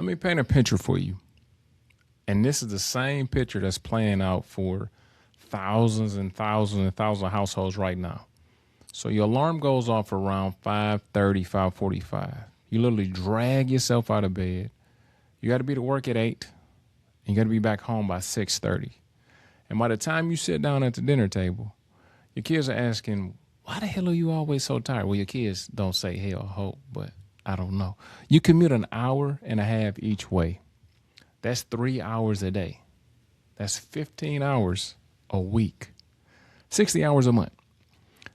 Let me paint a picture for you. And this is the same picture that's playing out for thousands and thousands and thousands of households right now. So your alarm goes off around 5:30, 5:45. You literally drag yourself out of bed. You got to be to work at 8. And you got to be back home by 6:30. And by the time you sit down at the dinner table, your kids are asking, why the hell are you always so tired? Well, your kids don't say hell, hope, but I don't know. You commute an hour and a half each way. That's 3 hours a day. That's 15 hours a week. 60 hours a month.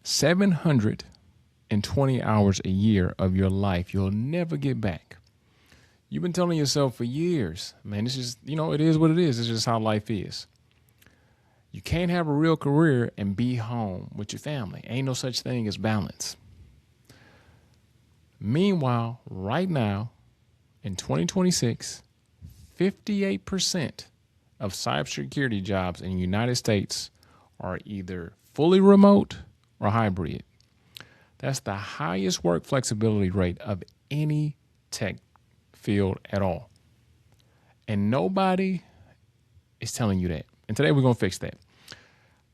720 hours a year of your life you'll never get back. You've been telling yourself for years, man, this is, it is what it is. It's just how life is. You can't have a real career and be home with your family. Ain't no such thing as balance. Meanwhile, right now, in 2026, 58% of cybersecurity jobs in the United States are either fully remote or hybrid. That's the highest work flexibility rate of any tech field at all. And nobody is telling you that. And today we're going to fix that.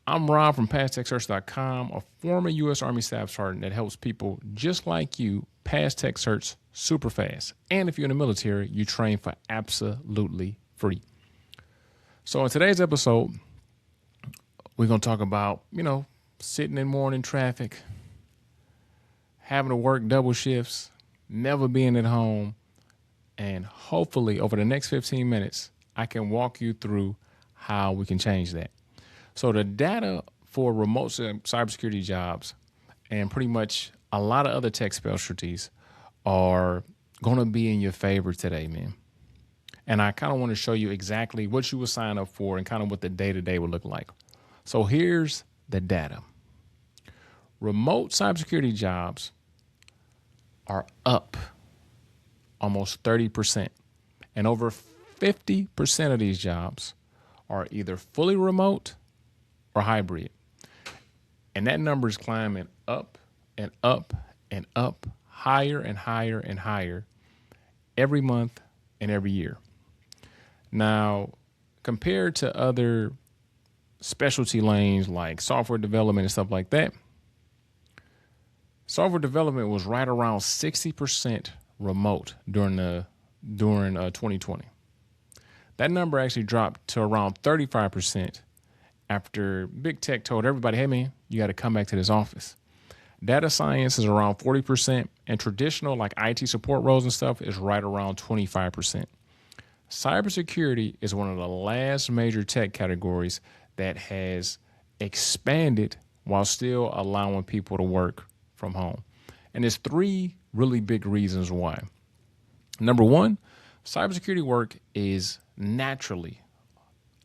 I'm Rob from PassTechSearch.com, a former U.S. Army Staff Sergeant that helps people just like you pass tech search super fast. And if you're in the military, you train for absolutely free. So in today's episode, we're going to talk about, sitting in morning traffic, having to work double shifts, never being at home, and hopefully over the next 15 minutes, I can walk you through how we can change that. So the data for remote cybersecurity jobs and pretty much a lot of other tech specialties are going to be in your favor today, man. And I kind of want to show you exactly what you would sign up for and kind of what the day-to-day would look like. So here's the data. Remote cybersecurity jobs are up almost 30%. And over 50% of these jobs are either fully remote or hybrid. And that number is climbing up and up and up, higher and higher and higher every month and every year. Now, compared to other specialty lanes like software development and stuff like that, software development was right around 60% remote during 2020. That number actually dropped to around 35% after big tech told everybody, hey, man, you got to come back to this office. Data science is around 40%, and traditional like IT support roles and stuff is right around 25%. Cybersecurity is one of the last major tech categories that has expanded while still allowing people to work from home. And there's 3 really big reasons why. Number 1, cybersecurity work is naturally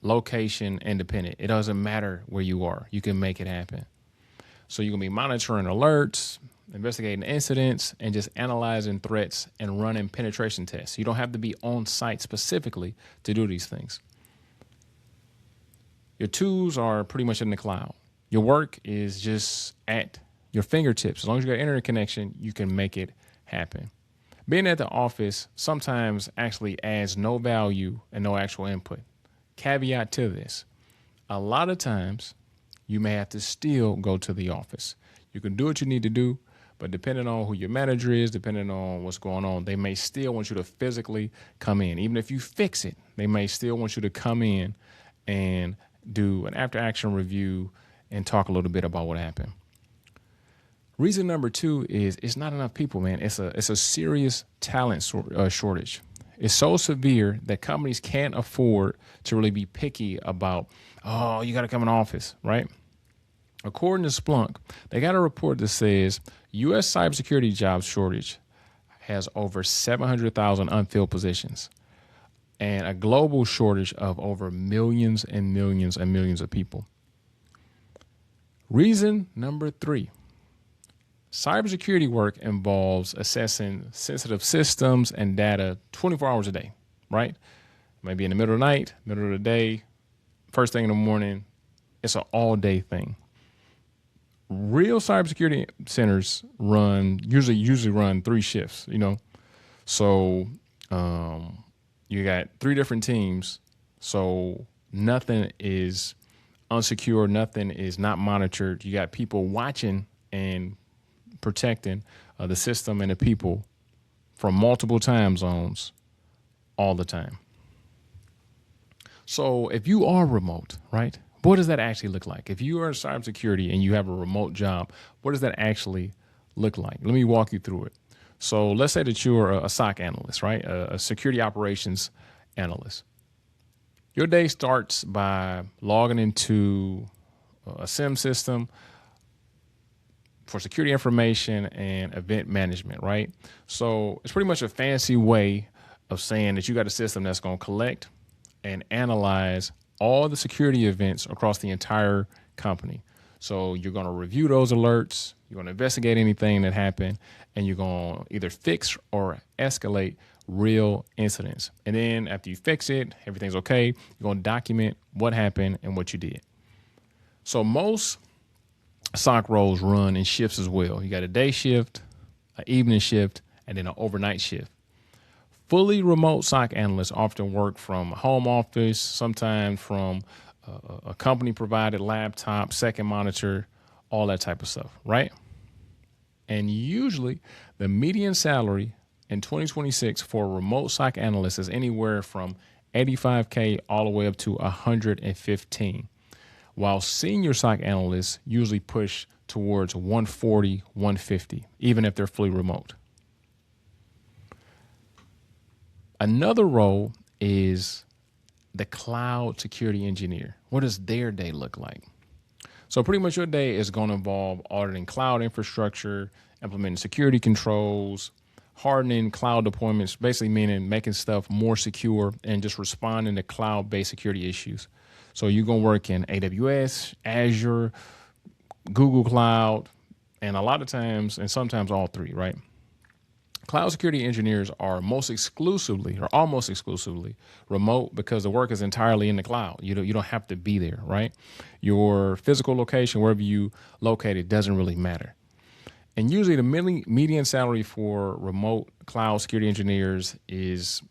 location independent. It doesn't matter where you are. You can make it happen. So you're going to be monitoring alerts, investigating incidents, and just analyzing threats and running penetration tests. You don't have to be on site specifically to do these things. Your tools are pretty much in the cloud. Your work is just at your fingertips. As long as you got internet connection, you can make it happen. Being at the office sometimes actually adds no value and no actual input. Caveat to this, a lot of times you may have to still go to the office. You can do what you need to do, but depending on who your manager is, depending on what's going on, they may still want you to physically come in. Even if you fix it, they may still want you to come in and do an after action review and talk a little bit about what happened. Reason number 2 is it's not enough people, man. It's a serious talent shortage. It's so severe that companies can't afford to really be picky about, oh, you got to come in office, right? According to Splunk, they got a report that says U.S. cybersecurity job shortage has over 700,000 unfilled positions and a global shortage of over millions and millions and millions of people. Reason number 3. Cybersecurity work involves assessing sensitive systems and data 24 hours a day, right? Maybe in the middle of the night, middle of the day, first thing in the morning. It's an all-day thing. Real cybersecurity centers usually run 3 shifts, So You got 3 different teams, so nothing is unsecure, nothing is not monitored. You got people watching and protecting the system and the people from multiple time zones all the time. So if you are remote, right, what does that actually look like? If you are in cybersecurity and you have a remote job, what does that actually look like? Let me walk you through it. So let's say that you're a SOC analyst, right? A security operations analyst. Your day starts by logging into a SIM system for security information and event management, right? So it's pretty much a fancy way of saying that you got a system that's going to collect and analyze all the security events across the entire company. So you're going to review those alerts, you're going to investigate anything that happened, and you're going to either fix or escalate real incidents. And then after you fix it, everything's okay, you're going to document what happened and what you did. So most SOC roles run in shifts as well. You got a day shift, an evening shift, and then an overnight shift. Fully remote SOC analysts often work from a home office, sometimes from a company provided laptop, second monitor, all that type of stuff, right? And usually the median salary in 2026 for a remote SOC analyst is anywhere from 85K all the way up to 115, while senior SOC analysts usually push towards 140, 150, even if they're fully remote. Another role is the cloud security engineer. What does their day look like? So pretty much your day is going to involve auditing cloud infrastructure, implementing security controls, hardening cloud deployments, basically meaning making stuff more secure and just responding to cloud-based security issues. So you're going to work in AWS, Azure, Google Cloud, and a lot of times, and sometimes all 3, right? Cloud security engineers are most exclusively or almost exclusively remote because the work is entirely in the cloud. You don't have to be there, right? Your physical location, wherever you located, doesn't really matter. And usually the median salary for remote cloud security engineers is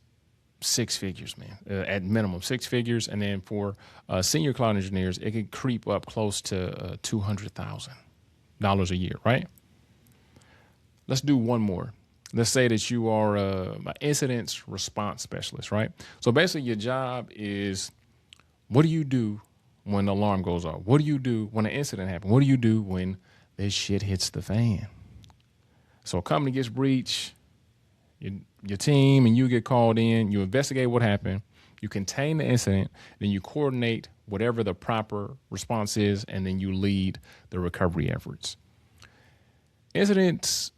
6 figures, man, at minimum 6 figures. And then for senior cloud engineers, it could creep up close to $200,000 a year, right? Let's do one more. Let's say that you are an incident response specialist, right? So basically your job is, what do you do when the alarm goes off? What do you do when an incident happens? What do you do when this shit hits the fan? So a company gets breached, your team and you get called in, you investigate what happened, you contain the incident, then you coordinate whatever the proper response is, and then you lead the recovery efforts. Incidents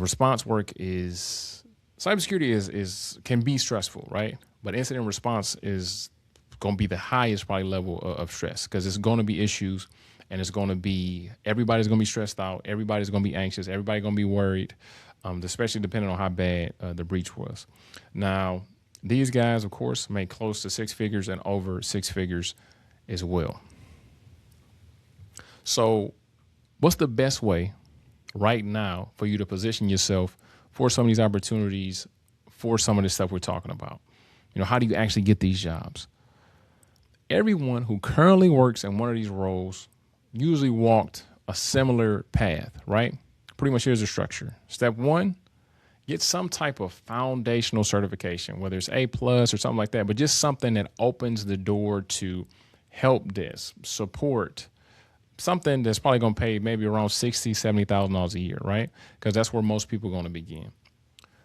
response work is cybersecurity can be stressful, right? But incident response is going to be the highest probably level of stress because it's going to be issues, and it's going to be everybody's going to be stressed out, everybody's going to be anxious, everybody's going to be worried, especially depending on how bad the breach was. Now, these guys, of course, make close to 6 figures and over 6 figures as well. So, what's the best way right now for you to position yourself for some of these opportunities, for some of the stuff we're talking about? How do you actually get these jobs? Everyone who currently works in one of these roles usually walked a similar path, right? Pretty much here's the structure. Step 1, get some type of foundational certification, whether it's A+ or something like that, but just something that opens the door to help desk, support, something that's probably going to pay maybe around $60,000, $70,000 a year, right? Because that's where most people are going to begin.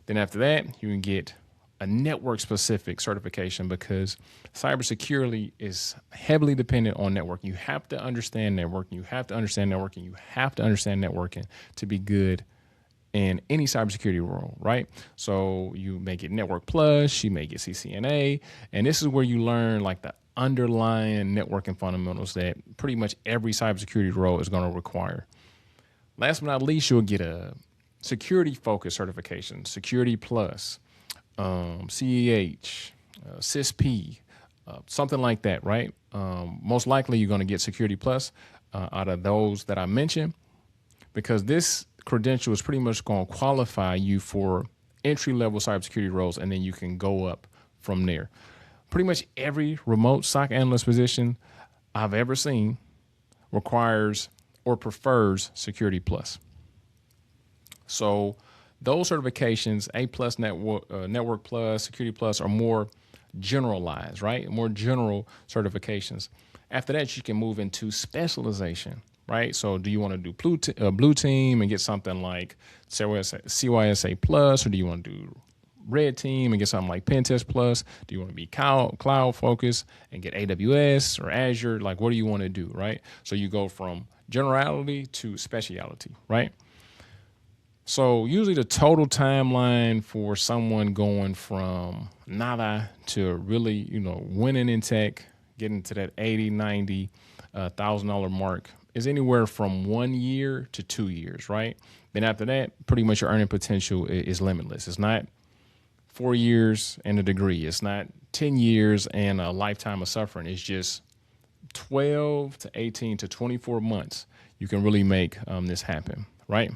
Then after that, you can get a network-specific certification because cybersecurity is heavily dependent on networking. You have to understand networking. You have to understand networking. You have to understand networking to be good in any cybersecurity role, right? So you may get Network Plus, you may get CCNA, and this is where you learn like the underlying networking fundamentals that pretty much every cybersecurity role is going to require. Last but not least, you'll get a security-focused certification, Security Plus, CEH, CISP, something like that, right? Most likely you're going to get Security Plus out of those that I mentioned, because this credential is pretty much going to qualify you for entry-level cybersecurity roles, and then you can go up from there. Pretty much every remote SOC analyst position I've ever seen requires or prefers Security Plus. So those certifications, A plus, Network Plus, Security Plus, are more generalized, right? More general certifications. After that, you can move into specialization, right? So do you want to do blue team and get something like CYSA Plus, or do you want to do red team and get something like Pentest Plus? Do you want to be cloud focused and get AWS or Azure? Like, what do you want to do, right? So you go from generality to speciality, right? So usually the total timeline for someone going from nada to really, winning in tech, getting to that 80, 90 $1,000 mark is anywhere from 1 year to 2 years, right? Then after that, pretty much your earning potential is limitless. It's not 4 years and a degree. It's not 10 years and a lifetime of suffering. It's just 12 to 18 to 24 months. You can really make this happen, right?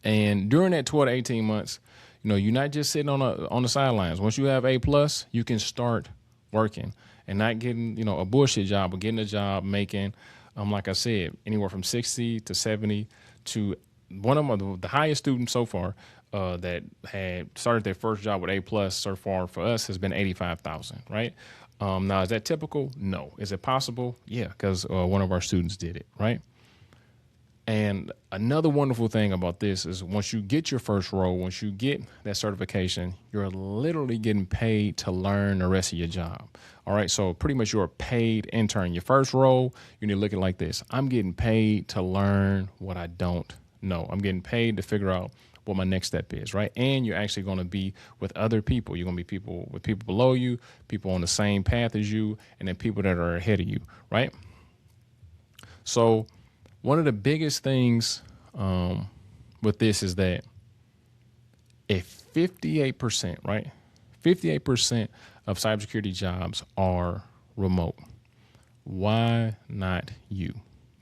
And during that 12 to 18 months, you're not just sitting on the sidelines. Once you have A plus, you can start working and not getting, a bullshit job, but getting a job making, like I said, anywhere from 60 to 70 to one of the highest students so far that had started their first job with A plus so far for us has been 85,000, right? Now, is that typical? No. Is it possible? Yeah, because one of our students did it, right? And another wonderful thing about this is once you get your first role, once you get that certification, you're literally getting paid to learn the rest of your job. All right. So pretty much you're a paid intern. Your first role, you need to look at it like this. I'm getting paid to learn what I don't know. I'm getting paid to figure out what my next step is, right? And you're actually going to be with other people. You're going to be people below you, people on the same path as you, and then people that are ahead of you, right? So one of the biggest things with this is that if 58%, right? 58% of cybersecurity jobs are remote. Why not you,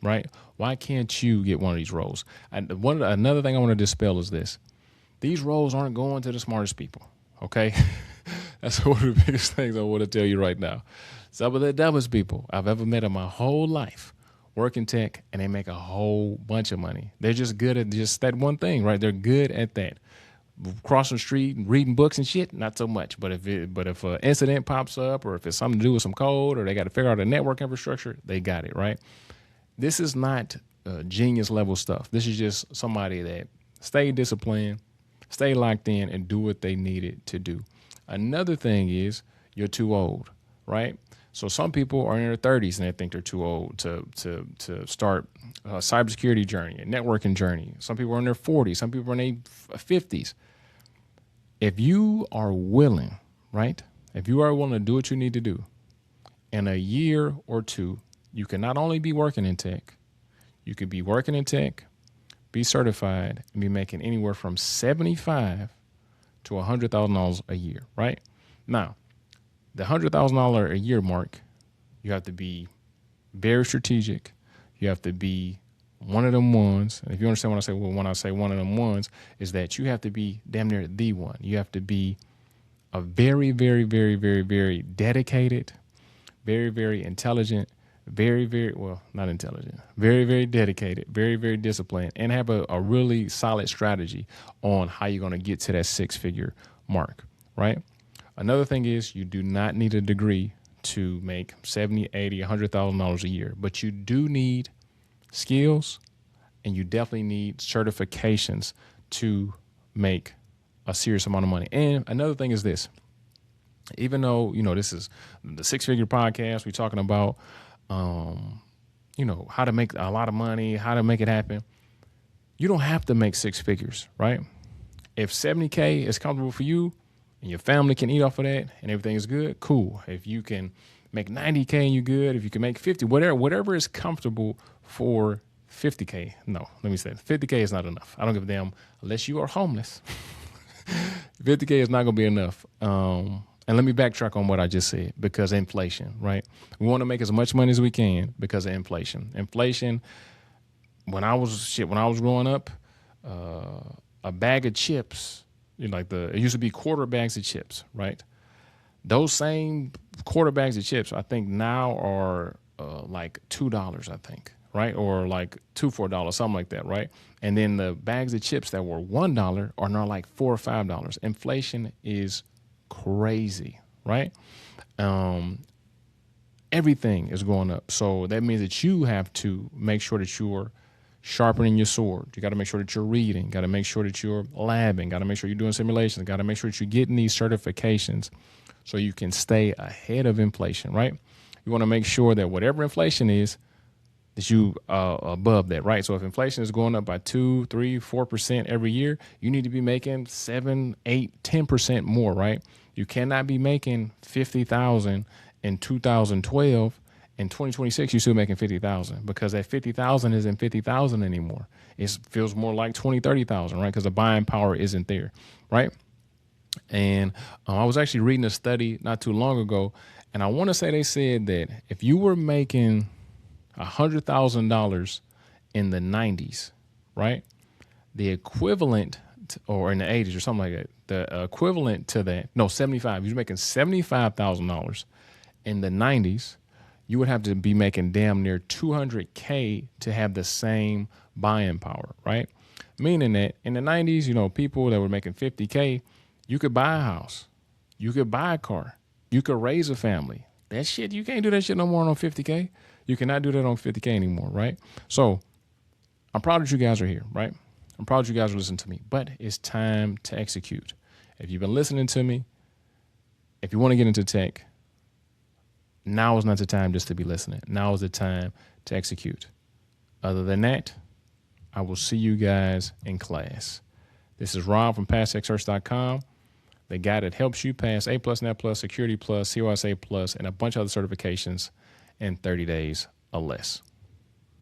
right? Why can't you get one of these roles? Another thing I want to dispel is this. These roles aren't going to the smartest people, okay? That's one of the biggest things I want to tell you right now. Some of the dumbest people I've ever met in my whole life work in tech, and they make a whole bunch of money. They're just good at just that one thing, right? They're good at that. Crossing the street and reading books and shit, not so much. But if an incident pops up, or if it's something to do with some code, or they got to figure out a network infrastructure, they got it, right? This is not genius level stuff. This is just somebody that stay disciplined, stay locked in, and do what they needed to do. Another thing is you're too old, right? So some people are in their 30s and they think they're too old to start a cybersecurity journey, a networking journey. Some people are in their 40s. Some people are in their 50s. If you are willing, right? If you are willing to do what you need to do, in a year or two, you can not only be working in tech, you could be working in tech, be certified, and be making anywhere from $75,000 to $100,000 a year, right? Now, the $100,000 a year mark, you have to be very strategic. You have to be one of them ones. And if you understand what I say, when I say one of them ones, is that you have to be damn near the one. You have to be a very, very, very, very, very dedicated, very, very intelligent, very, very, well, not intelligent, very, very dedicated, very, very disciplined, and have a really solid strategy on how you're going to get to that six-figure mark, right? Another thing is you do not need a degree to make $70,000, $80,000, $100,000 a year, but you do need skills, and you definitely need certifications to make a serious amount of money. And another thing is this. Even though, this is the six-figure podcast, we're talking about, how to make a lot of money, how to make it happen. You don't have to make six figures, right? If 70K is comfortable for you, and your family can eat off of that and everything is good, cool. If you can make 90K and you're good, if you can make 50, whatever is comfortable for 50K. No, let me say 50K is not enough. I don't give a damn unless you are homeless. 50K is not going to be enough. And let me backtrack on what I just said, because of inflation, right? We want to make as much money as we can because of inflation. Inflation, when I was growing up, a bag of chips, it used to be quarter bags of chips, right? Those same quarter bags of chips, I think now are like $2, I think, right? Or like $4, something like that, right? And then the bags of chips that were $1 are now like $4 or $5. Inflation is crazy, right? Um, Everything is going up. So that means that you have to make sure that you're sharpening your sword. You got to make sure that you're reading, got to make sure that you're labbing, got to make sure you're doing simulations, got to make sure that you're getting these certifications so you can stay ahead of inflation, right? You want to make sure that whatever inflation is, that you above that, right? So if inflation is going up by 2, 3, 4% every year, you need to be making 7, 8, 10% more, right? You cannot be making 50,000 in 2012. In 2026, you're still making 50,000 because that 50,000 isn't 50,000 anymore. It feels more like 20, 30,000, right? Because the buying power isn't there, right? And I was actually reading a study not too long ago, and I want to say they said that if you were making $100,000 in the 90s, right? The equivalent, or in the 80s or something like that, the equivalent to that, no, 75. You're making $75,000 in the 90s. You would have to be making damn near 200K to have the same buying power, right? Meaning that in the 90s, people that were making 50K, you could buy a house, you could buy a car, you could raise a family. That shit, you can't do that shit no more on 50K. You cannot do that on 50K anymore, right? So I'm proud that you guys are here, right? I'm proud you guys are listening to me, but it's time to execute. If you've been listening to me, if you want to get into tech, now is not the time just to be listening. Now is the time to execute. Other than that, I will see you guys in class. This is Ron from PassXSearch.com, the guy that helps you pass A+, Net+, Security+, COSA+, and a bunch of other certifications in 30 days or less.